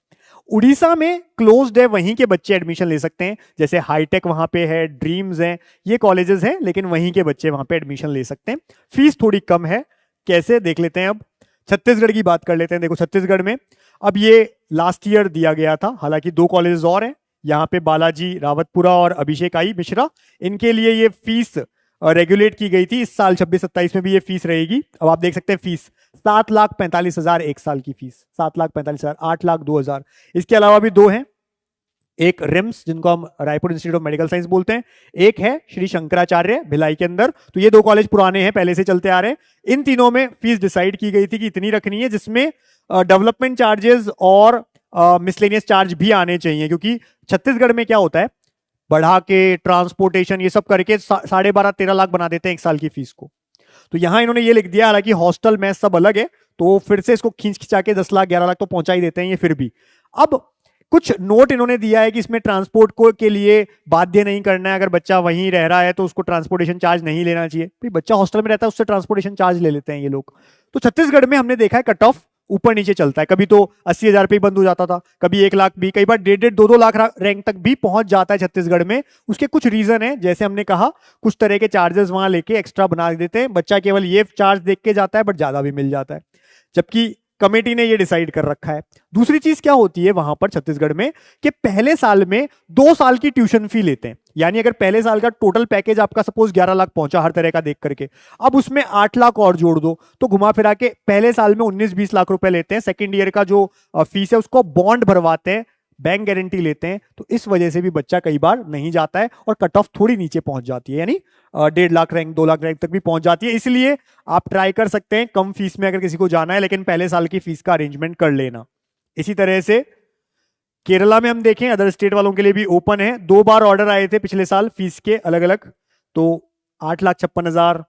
उड़ीसा में क्लोज्ड है, वहीं के बच्चे एडमिशन ले सकते हैं, जैसे हाईटेक वहां पे है, ड्रीम्स है, ये कॉलेजेस हैं, लेकिन वहीं के बच्चे वहां पे एडमिशन ले सकते हैं। फीस थोड़ी कम है, कैसे देख लेते हैं। अब छत्तीसगढ़ की बात कर लेते हैं। देखो छत्तीसगढ़ में अब ये लास्ट ईयर दिया गया था, हालांकि 2 कॉलेजेस और हैं यहाँ पे, बालाजी रावतपुरा और अभिषेक आई मिश्रा, इनके लिए ये फीस रेगुलेट की गई थी। इस साल 26-27 में भी ये फीस रहेगी। अब आप देख सकते हैं फीस 7,45,000 एक साल की फीस, 7,45,000, 8,02,000। इसके अलावा भी 2 हैं, एक रिम्स जिनको हम Raipur institute of medical science बोलते हैं, एक है श्री शंकराचार्य भिलाई के अंदर। तो ये 2 कॉलेज पुराने हैं, पहले से चलते आ रहे हैं। इन तीनों में फीस डिसाइड की गई थी कि इतनी रखनी है, जिसमें डेवलपमेंट चार्जेस और मिसलेनियस चार्ज भी आने चाहिए, क्योंकि छत्तीसगढ़ में क्या होता है, बढ़ा के ट्रांसपोर्टेशन ये सब करके 12.5-13 लाख बना देते हैं एक साल की फीस को। तो यहां इन्होंने ये लिख दिया, हालांकि हॉस्टल मैस सब अलग है, तो फिर से इसको खींच खिंचा के 10 लाख 11 लाख तो पहुंचा ही देते हैं ये फिर भी। अब कुछ नोट इन्होंने दिया है कि इसमें ट्रांसपोर्ट को के लिए बाध्य नहीं करना है, अगर बच्चा वहीं रह रहा है तो उसको ट्रांसपोर्टेशन चार्ज नहीं लेना चाहिए। भाई बच्चा हॉस्टल में रहता है, उससे ट्रांसपोर्टेशन चार्ज ले लेते हैं ये लोग। तो छत्तीसगढ़ में हमने देखा है कट ऑफ ऊपर नीचे चलता है, कभी तो 80,000 पे बंद हो जाता था, कभी 1 लाख भी, कई बार 1.5-2 लाख रैंक तक भी पहुंच जाता है छत्तीसगढ़ में। उसके कुछ रीजन है, जैसे हमने कहा कुछ तरह के चार्जेस वहां लेके एक्स्ट्रा बना देते हैं, बच्चा केवल ये चार्ज देख के जाता है, बट ज्यादा भी मिल जाता है, जबकि कमेटी ने ये डिसाइड कर रखा है। दूसरी चीज क्या होती है वहां पर छत्तीसगढ़ में, कि पहले साल में 2 साल की ट्यूशन फी लेते हैं। यानी अगर पहले साल का टोटल पैकेज आपका सपोज 11 लाख पहुंचा हर तरह का देख करके, अब उसमें 8 लाख और जोड़ दो, तो घुमा फिरा के पहले साल में 19-20 लाख रुपए लेते हैं। सेकेंड ईयर का जो फीस है उसको बॉन्ड भरवाते हैं, बैंक गारंटी लेते हैं। तो इस वजह से भी बच्चा कई बार नहीं जाता है और कट ऑफ थोड़ी नीचे पहुंच जाती है, यानी 1.5 लाख रैंक 2 लाख रैंक तक भी पहुंच जाती है। इसलिए आप ट्राई कर सकते हैं कम फीस में अगर किसी को जाना है, लेकिन पहले साल की फीस का अरेंजमेंट कर लेना। इसी तरह से केरला में हम देखें, अदर स्टेट वालों के लिए भी ओपन है। 2 बार ऑर्डर आए थे पिछले साल फीस के अलग अलग, तो 8,56,000,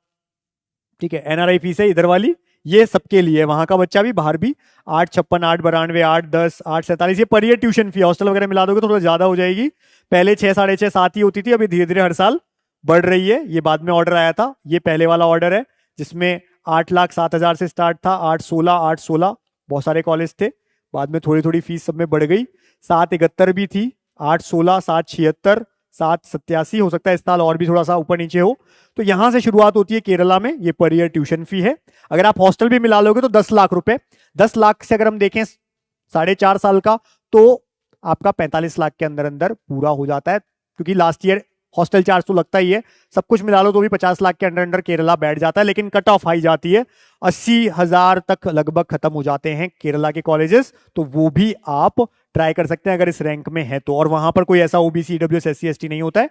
ठीक है, एनआरआई फीस है इधर वाली, ये सबके लिए, वहां का बच्चा भी बाहर भी 8,56, 8,92, 8,10, 8,47, ये per year tuition fee. Hostel वगैरह मिला दोगे तो थोड़ा ज्यादा हो जाएगी। पहले 6, 6.5, 7 ही होती थी, अभी धीरे धीरे हर साल बढ़ रही है। ये बाद में ऑर्डर आया था, ये पहले वाला ऑर्डर है जिसमें 8,07,000 से स्टार्ट था, 8,16, 8,16 बहुत सारे कॉलेज थे। बाद में थोड़ी थोड़ी फीस सब में बढ़ गई, 7,71 भी थी, 8,16, 7,76, 7,87 हो सकता है इस साल और भी थोड़ा सा ऊपर नीचे हो। तो यहां से शुरुआत होती है केरला में, ये पर ईयर ट्यूशन फी है। अगर आप हॉस्टल भी मिला लोगे तो 10 लाख रुपए, 10 लाख से अगर हम देखें 4.5 साल का, तो आपका 45 लाख के अंदर अंदर पूरा हो जाता है, क्योंकि लास्ट ईयर हॉस्टल चार्ज तो लगता ही है, सब कुछ मिला लो तो भी 50 लाख के अंदर अंदर केरला बैठ जाता है। लेकिन कट ऑफ हाई जाती है, 80,000 तक लगभग खत्म हो जाते हैं केरला के कॉलेजेस। तो वो भी आप ट्राई कर सकते हैं अगर इस रैंक में है तो। और वहां पर कोई ऐसा ओबीसी, ईडब्ल्यूएस, एससी, एसटी नहीं होता है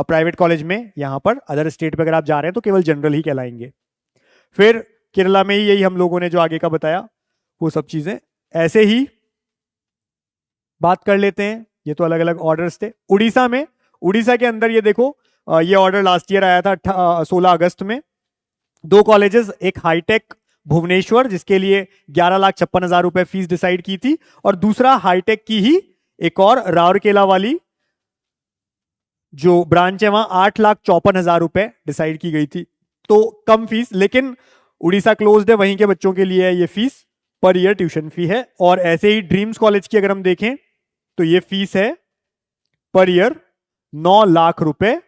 प्राइवेट कॉलेज में। यहां पर अदर स्टेट पे अगर आप जा रहे हैं तो केवल जनरल ही कहलाएंगे। फिर केरला में ही यही हम लोगों ने जो आगे का बताया वो सब चीजें। ऐसे ही बात कर लेते हैं, ये तो अलग अलग ऑर्डर्स थे। उड़ीसा में, उड़ीसा के अंदर ये देखो, ये ऑर्डर लास्ट ईयर आया था 16 अगस्त में। 2 कॉलेजेस, एक हाईटेक भुवनेश्वर जिसके लिए 11,56,000 रुपए फीस डिसाइड की थी, और दूसरा हाईटेक की ही एक और राउरकेला वाली जो ब्रांच है, वहां 8,54,000 रुपए डिसाइड की गई थी। तो कम फीस, लेकिन उड़ीसा क्लोज्ड है, वहीं के बच्चों के लिए है ये fees, per year tuition fee है। और ऐसे ही ड्रीम्स कॉलेज की अगर हम देखें तो ये फीस है पर ईयर 9 लाख रुपए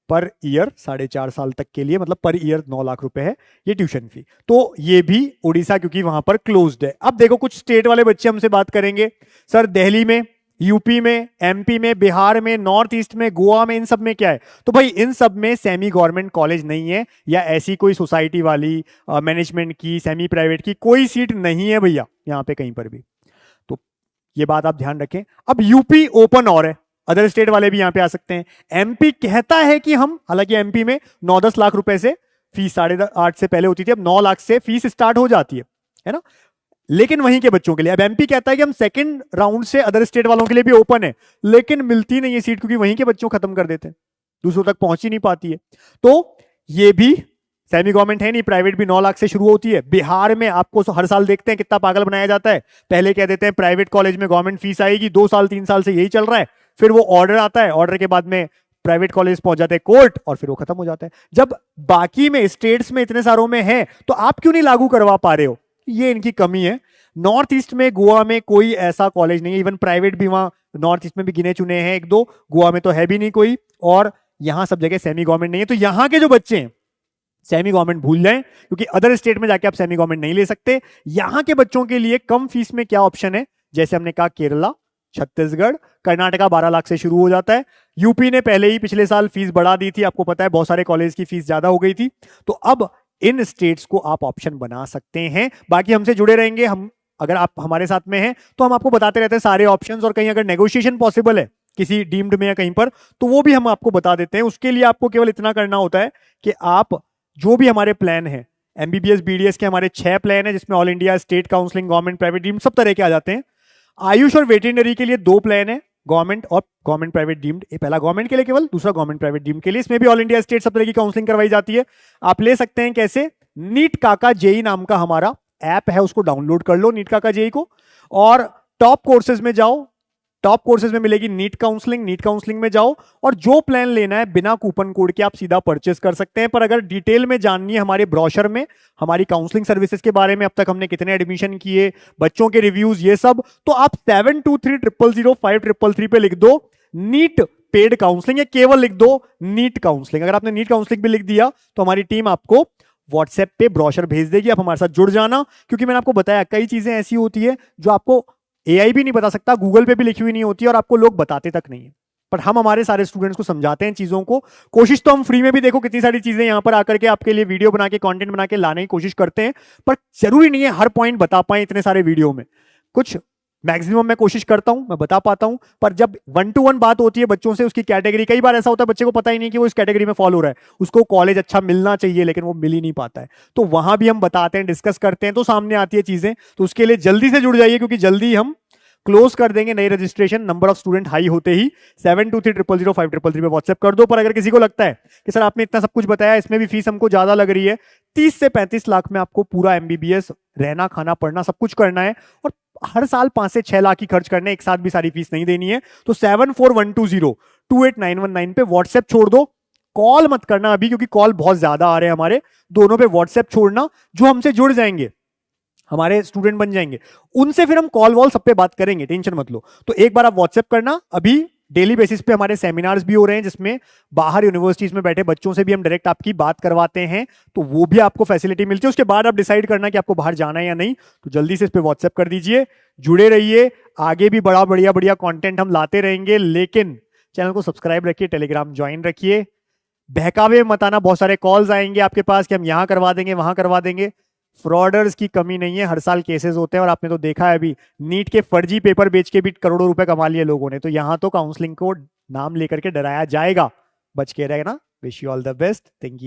पर ईयर, 4.5 साल तक के लिए, मतलब पर ईयर 9 लाख रुपए है ये ट्यूशन फी। तो ये भी उड़ीसा, क्योंकि वहां पर क्लोज्ड है। अब देखो कुछ स्टेट वाले बच्चे हमसे बात करेंगे, सर दिल्ली में, यूपी में, एमपी में, बिहार में, नॉर्थ ईस्ट में, गोवा में, इन सब में क्या है? तो भाई इन सब में सेमी गवर्नमेंट कॉलेज नहीं है, या ऐसी कोई सोसाइटी वाली मैनेजमेंट की, सेमी प्राइवेट की कोई सीट नहीं है भैया, यहाँ पे कहीं पर भी। तो ये बात आप ध्यान रखें। अब यूपी ओपन और है, अदर स्टेट वाले भी यहां पे आ सकते हैं। एमपी कहता है कि हम, हालांकि एमपी में 9-10 लाख रुपए से फीस 8.5 से पहले होती थी, अब 9 लाख से फीस स्टार्ट हो जाती है ना। लेकिन वहीं के बच्चों के लिए अब एमपी कहता है कि हम सेकंड राउंड से अदर स्टेट वालों के लिए भी ओपन है, लेकिन मिलती नहीं है सीट, क्योंकि वहीं के बच्चों खत्म कर देते हैं, दूसरों तक पहुंच ही नहीं पाती है। तो ये भी सेमी गवर्नमेंट है नहीं, प्राइवेट भी 9 लाख से शुरू होती है। बिहार में आपको हर साल देखते हैं कितना पागल बनाया जाता है, पहले कह देते हैं प्राइवेट कॉलेज में गवर्नमेंट फीस आएगी, 2 साल 3 साल से यही चल रहा है, फिर वो ऑर्डर आता है, ऑर्डर के बाद में प्राइवेट कॉलेज पहुंच जाते हैं कोर्ट, और फिर वो खत्म हो जाता है। जब बाकी में स्टेट्स में इतने सारों में है, तो आप क्यों नहीं लागू करवा पा रहे हो? ये इनकी कमी है। नॉर्थ ईस्ट में, गोवा में कोई ऐसा कॉलेज नहीं है, इवन प्राइवेट भी वहां नॉर्थ ईस्ट में भी गिने चुने हैं 1-2, गोवा में तो है भी नहीं कोई, और यहां सब जगह सेमी गवर्नमेंट नहीं है। तो यहां के जो बच्चे हैं सेमी गवर्नमेंट भूल जाएं, क्योंकि अदर स्टेट में जाके आप सेमी गवर्नमेंट नहीं ले सकते। यहां के बच्चों के लिए कम फीस में क्या ऑप्शन है, जैसे हमने कहा केरला, छत्तीसगढ़, कर्नाटका 12 लाख से शुरू हो जाता है। यूपी ने पहले ही पिछले साल फीस बढ़ा दी थी, आपको पता है बहुत सारे कॉलेज की फीस ज्यादा हो गई थी। तो अब इन स्टेट्स को आप ऑप्शन बना सकते हैं। बाकी हमसे जुड़े रहेंगे, हम अगर आप हमारे साथ में हैं तो हम आपको बताते रहते हैं सारे ऑप्शंस, और कहीं अगर नेगोशिएशन पॉसिबल है किसी डीम्ड में या कहीं पर, तो वो भी हम आपको बता देते हैं। उसके लिए आपको केवल इतना करना होता है कि आप जो भी हमारे प्लान है, एमबीबीएस बीडीएस के हमारे 6 प्लान है, जिसमें all India, state counselling, government, private deemed सब तरह के आ जाते हैं। आयुष और वेटरनरी के लिए 2 प्लान है, गवर्नमेंट और गवर्नमेंट प्राइवेट डीम्ड। पहला गवर्नमेंट के लिए केवल, दूसरा गवर्नमेंट प्राइवेट डीम्ड के लिए। इसमें भी ऑल इंडिया, स्टेट सब तरह की काउंसलिंग करवाई जाती है। आप ले सकते हैं कैसे, नीट काका जेई नाम का हमारा ऐप है, उसको डाउनलोड कर लो, नीट काका जेई को, और टॉप कोर्सेज में जाओ। टॉप कोर्सेज में मिलेगी नीट काउंसलिंग, नीट काउंसलिंग में जाओ और जो प्लान लेना है बिना कूपन कोड के आप सीधा परचेस कर सकते हैं। पर अगर डिटेल में जाननी है हमारे ब्रोशर में हमारी काउंसलिंग सर्विसेज के बारे में, अब तक हमने कितने एडमिशन किए, बच्चों के रिव्यूज, ये सब, तो आप 72300533 पे लिख दो नीट पेड काउंसलिंग, या केवल लिख दो नीट काउंसलिंग। अगर आपने नीट काउंसलिंग भी लिख दिया तो हमारी टीम आपको व्हाट्सएप पे ब्रोशर भेज देगी, आप हमारे साथ जुड़ जाना। क्योंकि मैंने आपको बताया कई चीजें ऐसी होती है जो आपको एआई भी नहीं बता सकता, गूगल पे भी लिखी हुई नहीं होती और आपको लोग बताते तक नहीं है, पर हम हमारे सारे स्टूडेंट्स को समझाते हैं चीजों को। कोशिश तो हम फ्री में भी, देखो कितनी सारी चीजें यहां पर आकर के आपके लिए वीडियो बना के, कंटेंट बना के लाने की कोशिश करते हैं, पर जरूरी नहीं है हर पॉइंट बता पाए इतने सारे वीडियो में। कुछ मैक्सिमम मैं कोशिश करता हूं, मैं बता पाता हूं, पर जब 1-to-1 बात होती है बच्चों से, उसकी कैटेगरी, कई बार ऐसा होता है बच्चे को पता ही नहीं कि वो इस कैटेगरी में फॉलो हो रहा है, उसको कॉलेज अच्छा मिलना चाहिए लेकिन वो मिल ही नहीं पाता है, तो वहां भी हम बताते हैं, डिस्कस करते हैं, तो सामने आती है चीजें। तो उसके लिए जल्दी से जुड़ जाइए, क्योंकि जल्दी हम क्लोज कर देंगे नई registration. Number of student high होते ही 72300533 पे व्हाट्सएप कर दो। पर अगर किसी को लगता है कि सर आपने इतना सब कुछ बताया, इसमें भी फीस हमको ज्यादा लग रही है, 30 से 35 लाख में आपको पूरा एमबीबीएस, रहना खाना पढ़ना सब कुछ करना है, और हर साल 5 से 6 लाख की खर्च करने, एक साथ भी सारी फीस नहीं देनी है, तो 7412028919 पे व्हाट्सएप छोड़ दो। कॉल मत करना अभी, क्योंकि कॉल बहुत ज्यादा आ रहे हैं हमारे, दोनों पे व्हाट्सएप छोड़ना। जो हमसे जुड़ जाएंगे, हमारे स्टूडेंट बन जाएंगे, उनसे फिर हम कॉल वॉल सब पे बात करेंगे, टेंशन मत लो। तो एक बार आप व्हाट्सएप करना। अभी डेली बेसिस पे हमारे सेमिनार्स भी हो रहे हैं, जिसमें बाहर यूनिवर्सिटीज में बैठे बच्चों से भी हम डायरेक्ट आपकी बात करवाते हैं, तो वो भी आपको फैसिलिटी मिलती है। उसके बाद आप डिसाइड करना कि आपको बाहर जाना है या नहीं, तो जल्दी से इस पे व्हाट्सएप कर दीजिए। जुड़े रहिए, आगे भी बड़ा बढ़िया बढ़िया कंटेंट हम लाते रहेंगे, लेकिन चैनल को सब्सक्राइब रखिए, टेलीग्राम ज्वाइन रखिए। बहकावे मत आना, बहुत सारे कॉल्स आएंगे आपके पास कि हम यहां करवा देंगे, वहां करवा देंगे। फ्रॉडर्स की कमी नहीं है, हर साल केसेस होते हैं, और आपने तो देखा है अभी नीट के फर्जी पेपर बेच के भी करोड़ों रुपए कमा लिए लोगों ने। तो यहां तो काउंसलिंग को नाम लेकर के डराया जाएगा, बच के रहेगा ना। Wish you all the best, thank you.